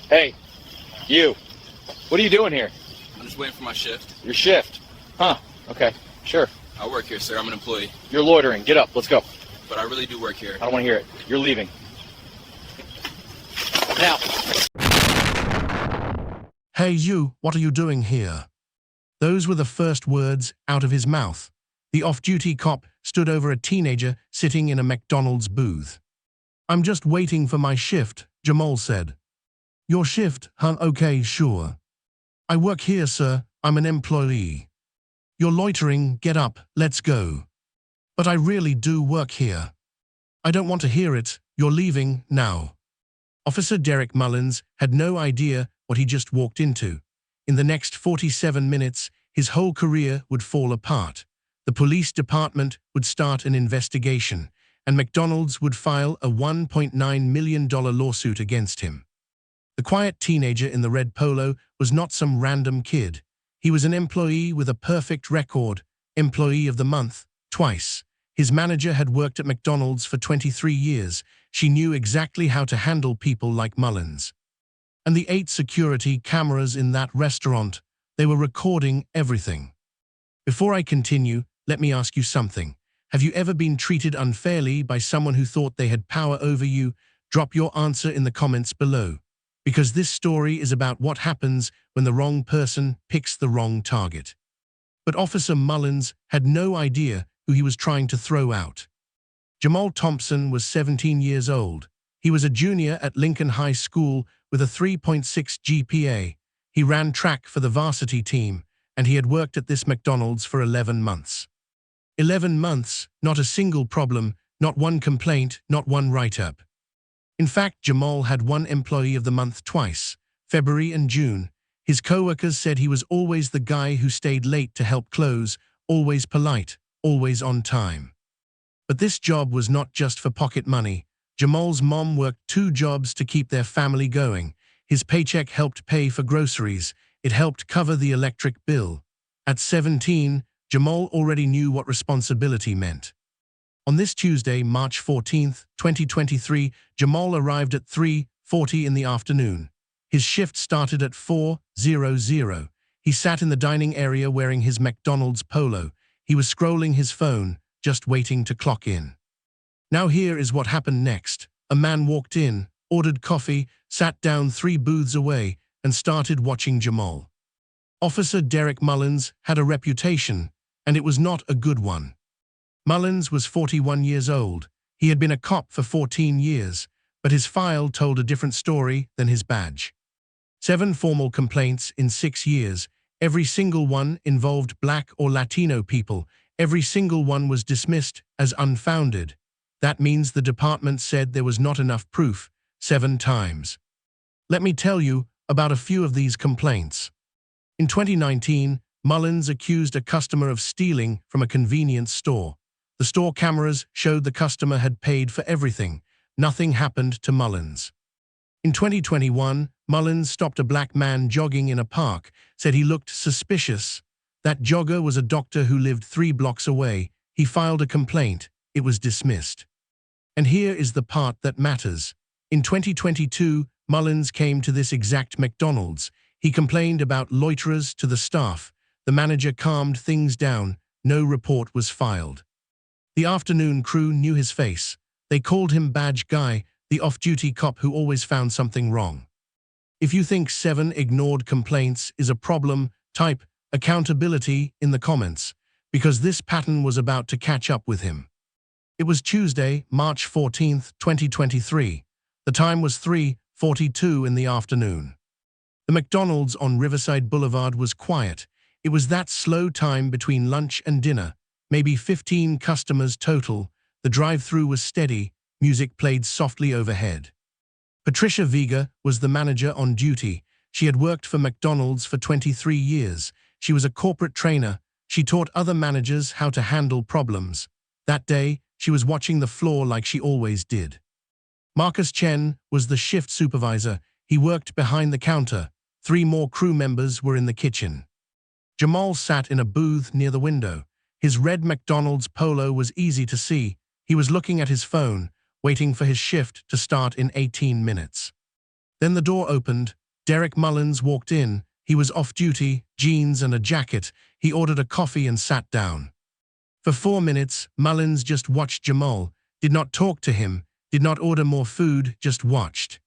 Hey, you. What are you doing here? I'm just waiting for my shift. Your shift? Huh. Okay. Sure. I work here, sir. I'm an employee. You're loitering. Get up. Let's go. But I really do work here. I don't want to hear it. You're leaving. Now. Hey you, what are you doing here? Those were the first words out of his mouth. The off-duty cop stood over a teenager sitting in a McDonald's booth. I'm just waiting for my shift, Jamal said. Your shift, huh? Okay, sure. I work here, sir. I'm an employee. You're loitering. Get up. Let's go. But I really do work here. I don't want to hear it. You're leaving now. Officer Derek Mullins had no idea what he just walked into. In the next 47 minutes, his whole career would fall apart. The police department would start an investigation, and McDonald's would file a $1.9 million lawsuit against him. The quiet teenager in the red polo was not some random kid. He was an employee with a perfect record, Employee of the Month, twice. His manager had worked at McDonald's for 23 years. She knew exactly how to handle people like Mullins. And the 8 security cameras in that restaurant, they were recording everything. Before I continue, let me ask you something. Have you ever been treated unfairly by someone who thought they had power over you? Drop your answer in the comments below. Because this story is about what happens when the wrong person picks the wrong target. But Officer Mullins had no idea who he was trying to throw out. Jamal Thompson was 17 years old. He was a junior at Lincoln High School with a 3.6 GPA. He ran track for the varsity team, and he had worked at this McDonald's for 11 months. 11 months, not a single problem, not one complaint, not one write-up. In fact, Jamal had won Employee of the Month twice, February and June. His co-workers said he was always the guy who stayed late to help close, always polite, always on time. But this job was not just for pocket money. Jamal's mom worked 2 jobs to keep their family going. His paycheck helped pay for groceries. It helped cover the electric bill. At 17, Jamal already knew what responsibility meant. On this Tuesday, March 14, 2023, Jamal arrived at 3:40 in the afternoon. His shift started at 4:00. He sat in the dining area wearing his McDonald's polo. He was scrolling his phone, just waiting to clock in. Now here is what happened next. A man walked in, ordered coffee, sat down 3 booths away, and started watching Jamal. Officer Derek Mullins had a reputation, and it was not a good one. Mullins was 41 years old. He had been a cop for 14 years, but his file told a different story than his badge. 7 formal complaints in 6 years. Every single one involved Black or Latino people. Every single one was dismissed as unfounded. That means the department said there was not enough proof 7 times. Let me tell you about a few of these complaints. In 2019, Mullins accused a customer of stealing from a convenience store. The store cameras showed the customer had paid for everything. Nothing happened to Mullins. In 2021, Mullins stopped a black man jogging in a park, said he looked suspicious. That jogger was a doctor who lived 3 blocks away. He filed a complaint. It was dismissed. And here is the part that matters. In 2022, Mullins came to this exact McDonald's. He complained about loiterers to the staff. The manager calmed things down. No report was filed. The afternoon crew knew his face. They called him Badge Guy, the off-duty cop who always found something wrong. If you think 7 ignored complaints is a problem, type accountability in the comments, because this pattern was about to catch up with him. It was Tuesday, March 14, 2023. The time was 3:42 in the afternoon. The McDonald's on Riverside Boulevard was quiet. It was that slow time between lunch and dinner, maybe 15 customers total. The drive-thru was steady, music played softly overhead. Patricia Vega was the manager on duty. She had worked for McDonald's for 23 years. She was a corporate trainer. She taught other managers how to handle problems. That day, she was watching the floor like she always did. Marcus Chen was the shift supervisor. He worked behind the counter. 3 more crew members were in the kitchen. Jamal sat in a booth near the window. His red McDonald's polo was easy to see. He was looking at his phone, waiting for his shift to start in 18 minutes. Then the door opened. Derek Mullins walked in. He was off-duty, jeans and a jacket. He ordered a coffee and sat down. For 4 minutes, Mullins just watched Jamal, did not talk to him, did not order more food, just watched.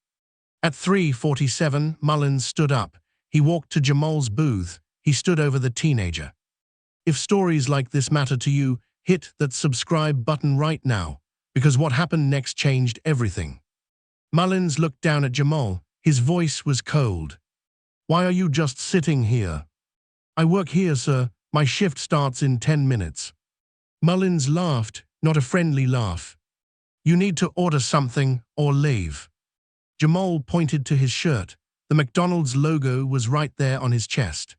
At 3:47, Mullins stood up. He walked to Jamal's booth. He stood over the teenager. If stories like this matter to you, hit that subscribe button right now, because what happened next changed everything. Mullins looked down at Jamal. His voice was cold. "Why are you just sitting here?" "I work here, sir. My shift starts in 10 minutes. Mullins laughed, not a friendly laugh. "You need to order something or leave." Jamal pointed to his shirt. The McDonald's logo was right there on his chest.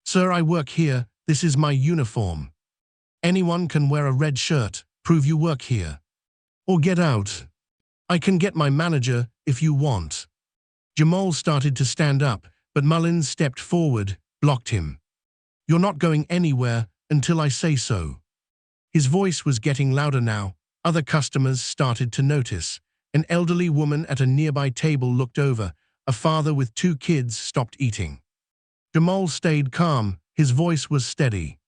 "Sir, I work here. This is my uniform. Anyone can wear a red shirt. Prove you work here. Or get out. I can get my manager if you want." Jamal started to stand up, but Mullins stepped forward, blocked him. "You're not going anywhere until I say so." His voice was getting louder now. Other customers started to notice. An elderly woman at a nearby table looked over. A father with 2 kids stopped eating. Jamal stayed calm. His voice was steady.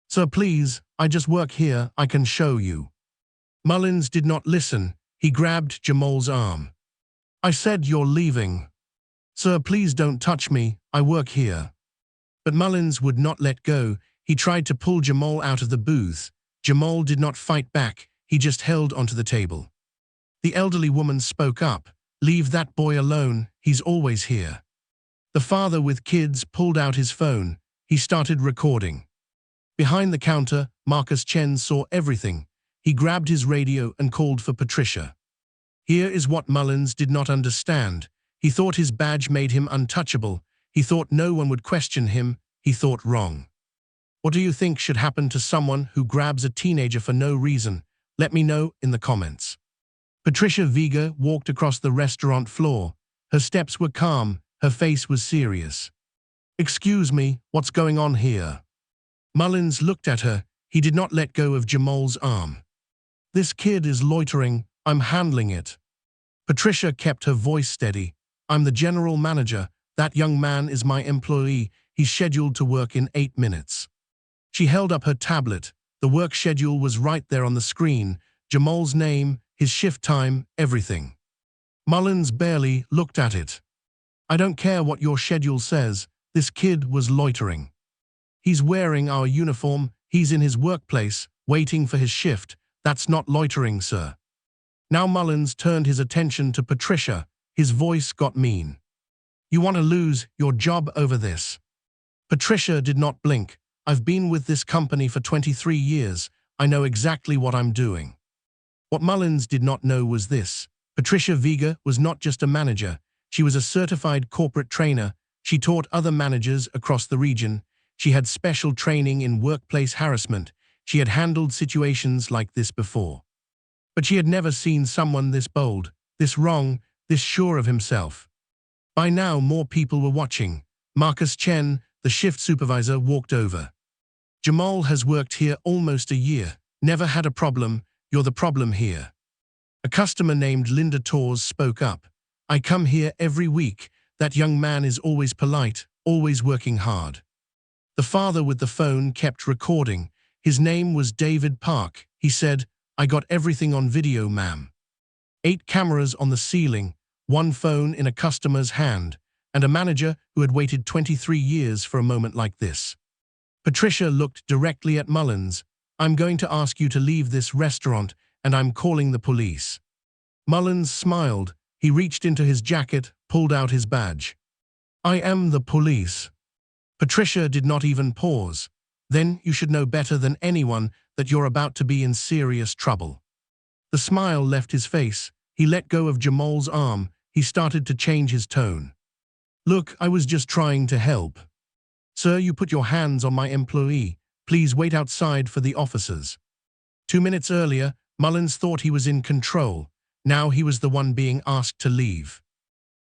"Sir, please, I just work here. I can show you." Mullins did not listen. He grabbed Jamal's arm. "I said you're leaving." "Sir, please don't touch me. I work here." But Mullins would not let go. He tried to pull Jamal out of the booth. Jamal did not fight back. He just held onto the table. The elderly woman spoke up. "Leave that boy alone. He's always here." The father with kids pulled out his phone. He started recording. Behind the counter, Marcus Chen saw everything. He grabbed his radio and called for Patricia. Here is what Mullins did not understand. He thought his badge made him untouchable. He thought no one would question him. He thought wrong. What do you think should happen to someone who grabs a teenager for no reason? Let me know in the comments. Patricia Vega walked across the restaurant floor. Her steps were calm. Her face was serious. "Excuse me, what's going on here?" Mullins looked at her. He did not let go of Jamal's arm. "This kid is loitering. I'm handling it." Patricia kept her voice steady. "I'm the general manager. That young man is my employee. He's scheduled to work in 8 minutes. She held up her tablet. The work schedule was right there on the screen. Jamal's name, his shift time, everything. Mullins barely looked at it. "I don't care what your schedule says. This kid was loitering. He's wearing our uniform. He's in his workplace, waiting for his shift. That's not loitering, sir." Now Mullins turned his attention to Patricia. His voice got mean. "You want to lose your job over this?" Patricia did not blink. "I've been with this company for 23 years. I know exactly what I'm doing." What Mullins did not know was this. Patricia Vega was not just a manager. She was a certified corporate trainer. She taught other managers across the region. She had special training in workplace harassment. She had handled situations like this before. But she had never seen someone this bold, this wrong, this sure of himself. By now, more people were watching. Marcus Chen, the shift supervisor, walked over. "Jamal has worked here almost a year. Never had a problem. You're the problem here." A customer named Linda Torres spoke up. "I come here every week. That young man is always polite, always working hard." The father with the phone kept recording. His name was David Park. He said, "I got everything on video, ma'am." 8 cameras on the ceiling, 1 phone in a customer's hand, and a manager who had waited 23 years for a moment like this. Patricia looked directly at Mullins. "I'm going to ask you to leave this restaurant, and I'm calling the police." Mullins smiled. He reached into his jacket, pulled out his badge. "I am the police." Patricia did not even pause. "Then you should know better than anyone that you're about to be in serious trouble." The smile left his face. He let go of Jamal's arm. He started to change his tone. "Look, I was just trying to help. Sir, you put your hands on my employee. Please wait outside for the officers." 2 minutes earlier, Mullins thought he was in control. Now he was the one being asked to leave.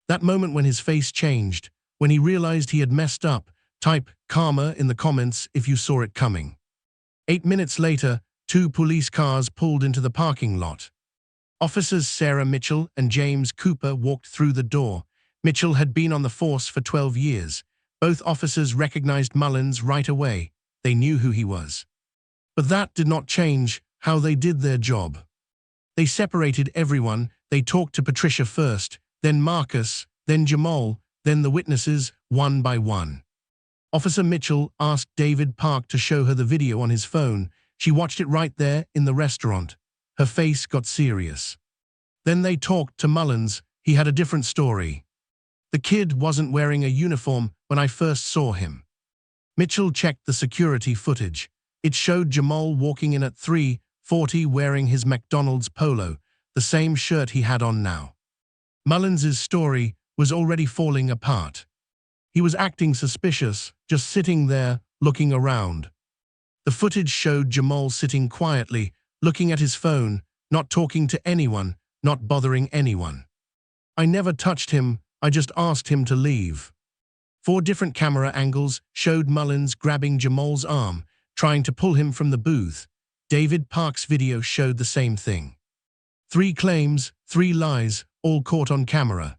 That moment when his face changed, when he realized he had messed up, type "karma" in the comments if you saw it coming. 8 minutes later, 2 police cars pulled into the parking lot. Officers Sarah Mitchell and James Cooper walked through the door. Mitchell had been on the force for 12 years. Both officers recognized Mullins right away. They knew who he was. But that did not change how they did their job. They separated everyone. They talked to Patricia first, then Marcus, then Jamal, then the witnesses, one by one. Officer Mitchell asked David Park to show her the video on his phone. She watched it right there in the restaurant. Her face got serious. Then they talked to Mullins. He had a different story. The kid wasn't wearing a uniform when I first saw him. Mitchell checked the security footage. It showed Jamal walking in at 3:40 wearing his McDonald's polo, the same shirt he had on now. Mullins's story was already falling apart. He was acting suspicious, just sitting there, looking around. The footage showed Jamal sitting quietly, looking at his phone, not talking to anyone, not bothering anyone. I never touched him, I just asked him to leave. 4 different camera angles showed Mullins grabbing Jamal's arm, trying to pull him from the booth. David Park's video showed the same thing. 3 claims, 3 lies, all caught on camera.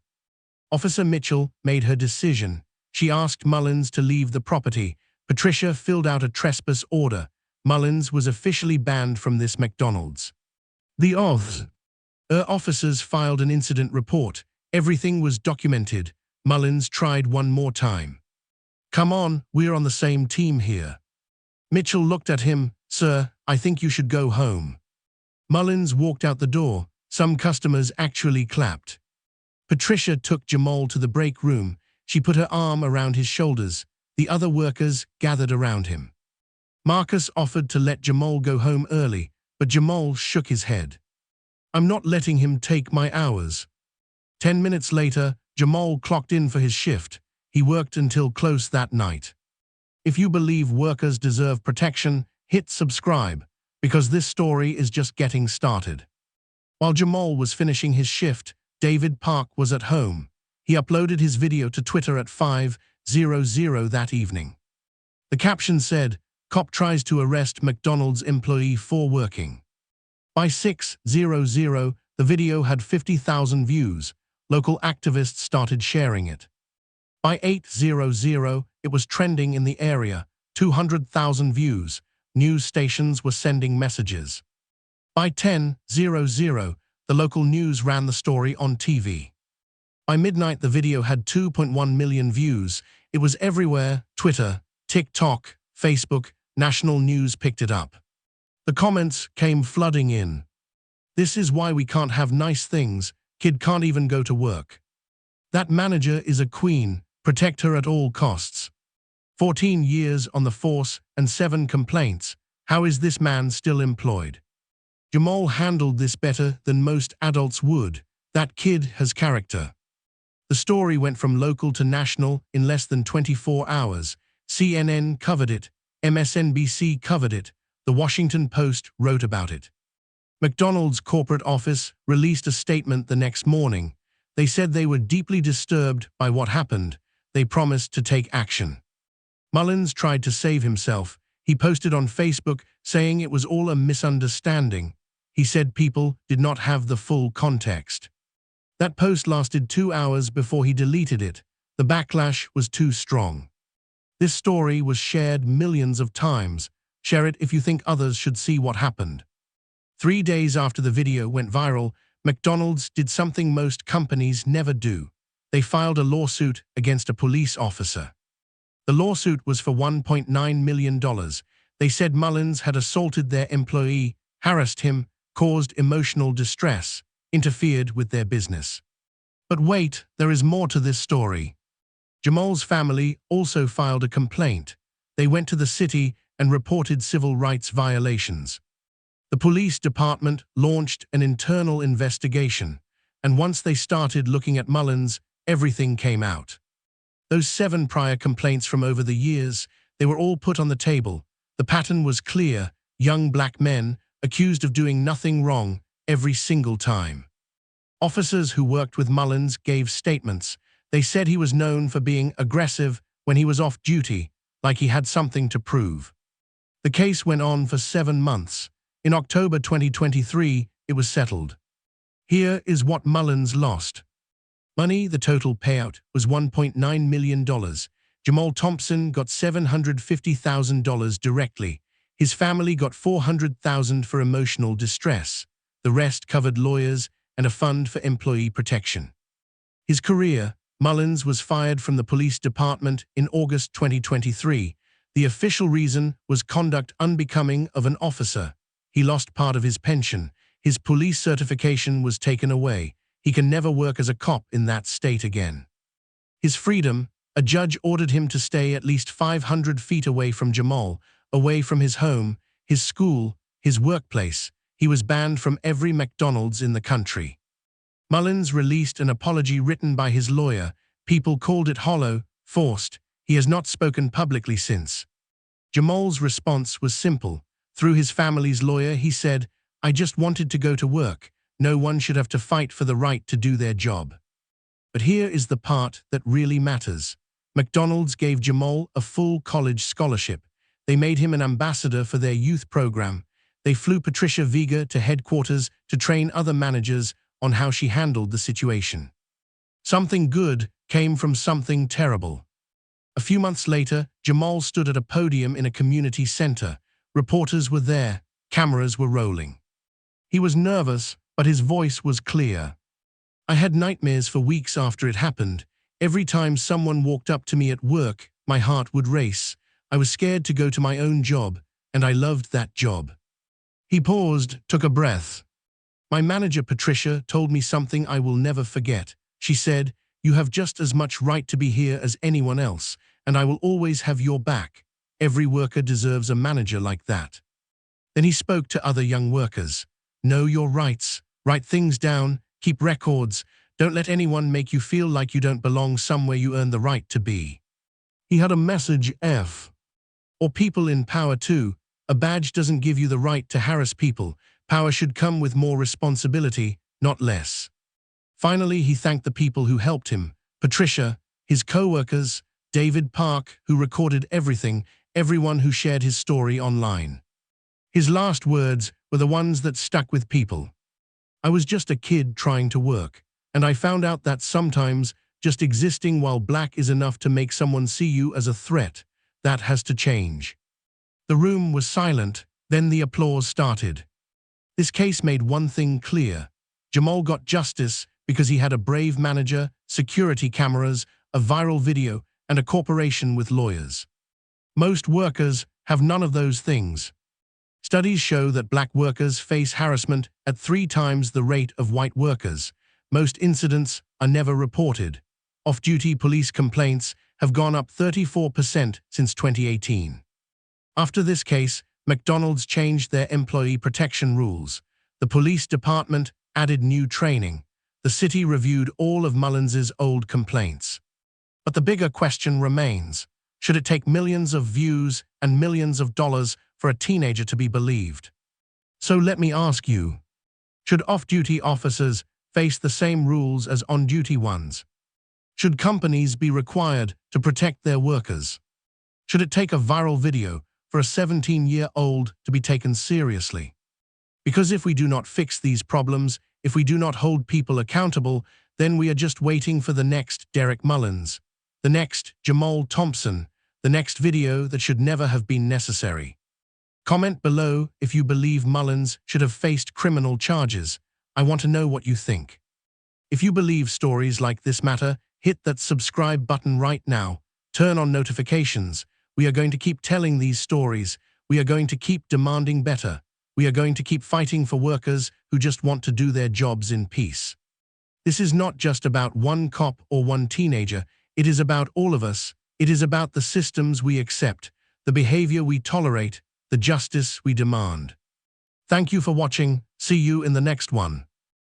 Officer Mitchell made her decision. She asked Mullins to leave the property. Patricia filled out a trespass order. Mullins was officially banned from this McDonald's. Her officers filed an incident report. Everything was documented. Mullins tried one more time. "Come on, we're on the same team here." Mitchell looked at him. "Sir, I think you should go home." Mullins walked out the door. Some customers actually clapped. Patricia took Jamal to the break room. She put her arm around his shoulders. The other workers gathered around him. Marcus offered to let Jamal go home early, but Jamal shook his head. "I'm not letting him take my hours." 10 minutes later, Jamal clocked in for his shift. He worked until close that night. If you believe workers deserve protection, hit subscribe, because this story is just getting started. While Jamal was finishing his shift, David Park was at home. He uploaded his video to Twitter at 5:00 that evening. The caption said, "Cop tries to arrest McDonald's employee for working." By 6:00, the video had 50,000 views. Local activists started sharing it. By 8:00, it was trending in the area, 200,000 views. News stations were sending messages. By 10:00, the local news ran the story on TV. By midnight, the video had 2.1 million views. It was everywhere: Twitter, TikTok, Facebook. National news picked it up. The comments came flooding in. "This is why we can't have nice things. Kid can't even go to work. That manager is a queen. Protect her at all costs. 14 years on the force and 7 complaints. How is this man still employed?" Jamal handled this better than most adults would. That kid has character. The story went from local to national in less than 24 hours. CNN covered it. MSNBC covered it. The Washington Post wrote about it. McDonald's corporate office released a statement the next morning. They said they were deeply disturbed by what happened. They promised to take action. Mullins tried to save himself. He posted on Facebook saying it was all a misunderstanding. He said people did not have the full context. That post lasted 2 hours before he deleted it. The backlash was too strong. This story was shared millions of times. Share it if you think others should see what happened. 3 days after the video went viral, McDonald's did something most companies never do. They filed a lawsuit against a police officer. The lawsuit was for $1.9 million. They said Mullins had assaulted their employee, harassed him, caused emotional distress, interfered with their business. But wait, there is more to this story. Jamal's family also filed a complaint. They went to the city and reported civil rights violations. The police department launched an internal investigation, and once they started looking at Mullins, everything came out. Those 7 prior complaints from over the years, they were all put on the table. The pattern was clear: young black men accused of doing nothing wrong every single time. Officers who worked with Mullins gave statements. They said he was known for being aggressive when he was off duty, like he had something to prove. The case went on for 7 months. In October 2023, it was settled. Here is what Mullins lost. Money, the total payout, was $1.9 million. Jamal Thompson got $750,000 directly. His family got $400,000 for emotional distress. The rest covered lawyers and a fund for employee protection. His career: Mullins was fired from the police department in August 2023. The official reason was conduct unbecoming of an officer. He lost part of his pension. His police certification was taken away. He can never work as a cop in that state again. His freedom: a judge ordered him to stay at least 500 feet away from Jamal, away from his home, his school, his workplace. He was banned from every McDonald's in the country. Mullins released an apology written by his lawyer. People called it hollow, forced. He has not spoken publicly since. Jamal's response was simple. Through his family's lawyer, he said, "I just wanted to go to work. No one should have to fight for the right to do their job." But here is the part that really matters. McDonald's gave Jamal a full college scholarship. They made him an ambassador for their youth program. They flew Patricia Vega to headquarters to train other managers on how she handled the situation. Something good came from something terrible. A few months later, Jamal stood at a podium in a community center. Reporters were there. Cameras were rolling. He was nervous, but his voice was clear. "I had nightmares for weeks after it happened. Every time someone walked up to me at work, my heart would race. I was scared to go to my own job, and I loved that job." He paused, took a breath. "My manager, Patricia, told me something I will never forget. She said, 'You have just as much right to be here as anyone else, and I will always have your back. Every worker deserves a manager like that.'" Then he spoke to other young workers. "Know your rights. Write things down. Keep records. Don't let anyone make you feel like you don't belong somewhere you earn the right to be." He had a message or people in power too. A badge doesn't give you the right to harass people. Power should come with more responsibility, not less. Finally, he thanked the people who helped him: Patricia, his co-workers, David Park, who recorded everything, everyone who shared his story online. His last words were the ones that stuck with people. "I was just a kid trying to work, and I found out that sometimes just existing while black is enough to make someone see you as a threat. That has to change." The room was silent, then the applause started. This case made one thing clear. Jamal got justice because he had a brave manager, security cameras, a viral video, and a corporation with lawyers. Most workers have none of those things. Studies show that black workers face harassment at 3 times the rate of white workers. Most incidents are never reported. Off-duty police complaints have gone up 34% since 2018. After this case, McDonald's changed their employee protection rules. The police department added new training. The city reviewed all of Mullins's old complaints. But the bigger question remains: should it take millions of views and millions of dollars for a teenager to be believed? So let me ask you, should off-duty officers face the same rules as on-duty ones? Should companies be required to protect their workers? Should it take a viral video for a 17-year-old to be taken seriously? Because if we do not fix these problems, if we do not hold people accountable, then we are just waiting for the next Derek Mullins, the next Jamal Thompson, the next video that should never have been necessary. Comment below if you believe Mullins should have faced criminal charges. I want to know what you think. If you believe stories like this matter, hit that subscribe button right now. Turn on notifications. We are going to keep telling these stories. We are going to keep demanding better. We are going to keep fighting for workers who just want to do their jobs in peace. This is not just about one cop or one teenager. It is about all of us. It is about the systems we accept, the behavior we tolerate, the justice we demand. Thank you for watching. See you in the next one.